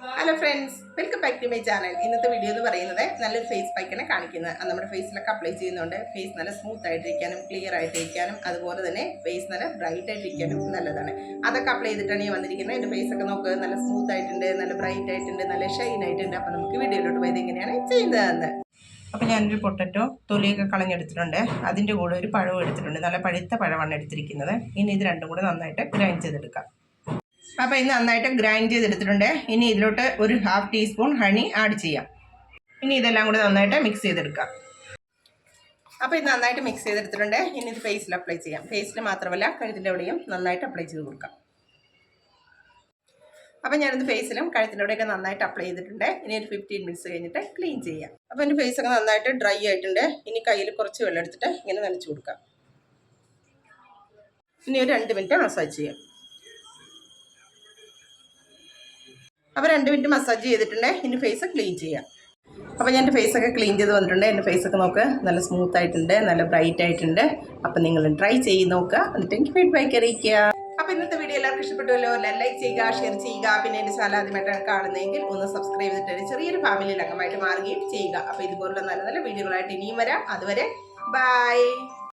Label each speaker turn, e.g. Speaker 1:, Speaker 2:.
Speaker 1: Hello friends, welcome back to my channel. ഇന്നത്തെ video എന്ന് പറയുന്നത് നല്ലൊരു ഫേസ് പാക്കാണ് കാണിക്കുന്നത്. അത് നമ്മുടെ ഫേസിലൊക്കെ അപ്ലൈ ചെയ്യുന്നുണ്ട്. ഫേസ് നല്ല സ്മൂത്ത് ആയിട്ടിരിക്കാനും ക്ലിയർ ആയിട്ടിരിക്കാനും അതുപോലെ തന്നെ ഫേസ് നല്ല ബ്രൈറ്റ് ആയിട്ടിരിക്കാനും നല്ലതാണ്. അതൊക്കെ അപ്ലൈ ചെയ്തിട്ടാണ് ഞാൻ വന്നിരിക്കുന്നത്. എൻ്റെ ഫേസൊക്കെ നോക്ക്, നല്ല സ്മൂത്ത് ആയിട്ടുണ്ട്, നല്ല ബ്രൈറ്റ് ആയിട്ടുണ്ട്, നല്ല ഷൈൻ ആയിട്ടുണ്ട്. അപ്പോൾ നമുക്ക് വീഡിയോയിലോട്ട് പോയത് എങ്ങനെയാണ് ചെയ്യുന്നതെന്ന്. അപ്പോൾ ഞാനൊരു പൊട്ടറ്റോ തൊലിയൊക്കെ കളഞ്ഞെടുത്തിട്ടുണ്ട്. അതിൻ്റെ കൂടെ ഒരു പഴവും എടുത്തിട്ടുണ്ട്. നല്ല പഴുത്ത പഴമാണ് എടുത്തിരിക്കുന്നത്. ഇനി ഇത് രണ്ടും കൂടെ നന്നായിട്ട് ഗ്രൈൻഡ് ചെയ്തെടുക്കാം. അപ്പോൾ ഇത് നന്നായിട്ട് ഗ്രൈൻഡ് ചെയ്തെടുത്തിട്ടുണ്ട്. ഇനി ഇതിലോട്ട് ഒരു 1/2 ടീസ്പൂൺ ഹണി ആഡ് ചെയ്യാം. ഇനി ഇതെല്ലാം കൂടി നന്നായിട്ട് മിക്സ് ചെയ്തെടുക്കാം. അപ്പോൾ ഇത് നന്നായിട്ട് മിക്സ് ചെയ്തെടുത്തിട്ടുണ്ട്. ഇനി ഇത് ഫേസിൽ അപ്ലൈ ചെയ്യാം. ഫേസിൽ മാത്രമല്ല കഴുത്തിൻ്റെ എവിടെയും നന്നായിട്ട് അപ്ലൈ ചെയ്ത് കൊടുക്കാം. അപ്പോൾ ഞാനിത് ഫേസിലും കഴുത്തിൻ്റെ എവിടെയൊക്കെ നന്നായിട്ട് അപ്ലൈ ചെയ്തിട്ടുണ്ട്. ഇനി ഒരു 15 മിനിറ്റ്സ് കഴിഞ്ഞിട്ട് ക്ലീൻ ചെയ്യാം. അപ്പോൾ എൻ്റെ ഫേസൊക്കെ നന്നായിട്ട് ഡ്രൈ ആയിട്ടുണ്ട്. ഇനി കയ്യിൽ കുറച്ച് വെള്ളം എടുത്തിട്ട് ഇങ്ങനെ നനച്ച് കൊടുക്കാം. ഇനി ഒരു 2 മിനിറ്റ് മസാജ് ചെയ്യാം. അപ്പോൾ 2 മിനിറ്റ് മസാജ് ചെയ്തിട്ടുണ്ട്. ഇനി ഫേസ് ക്ലീൻ ചെയ്യാം. അപ്പോൾ ഞാൻ എൻ്റെ ഫേസൊക്കെ ക്ലീൻ ചെയ്ത് വന്നിട്ടുണ്ട്. എൻ്റെ ഫേസൊക്കെ നോക്ക്, നല്ല സ്മൂത്ത് ആയിട്ടുണ്ട്, നല്ല ബ്രൈറ്റ് ആയിട്ടുണ്ട്. അപ്പോൾ നിങ്ങൾ ട്രൈ ചെയ്ത് നോക്കുക, എന്നിട്ട് എനിക്ക് ഫീഡ്ബാക്ക് അറിയിക്കുക. അപ്പോൾ ഇന്നത്തെ വീഡിയോ എല്ലാവർക്കും ഇഷ്ടപ്പെട്ടുമല്ലോ. ലൈക്ക് ചെയ്യുക, ഷെയർ ചെയ്യുക. പിന്നെ എൻ്റെ ചാനൽ ആദ്യമായിട്ടാണ് കാണുന്നതെങ്കിൽ ഒന്ന് സബ്സ്ക്രൈബ് ചെയ്തിട്ട് ചെറിയൊരു ഫാമിലിയിൽ അംഗമായിട്ട് മാറുകയും ചെയ്യുക. അപ്പോൾ ഇതുപോലുള്ള നല്ല നല്ല വീഡിയോകളായിട്ട് ഇനിയും വരാം. അതുവരെ ബൈ.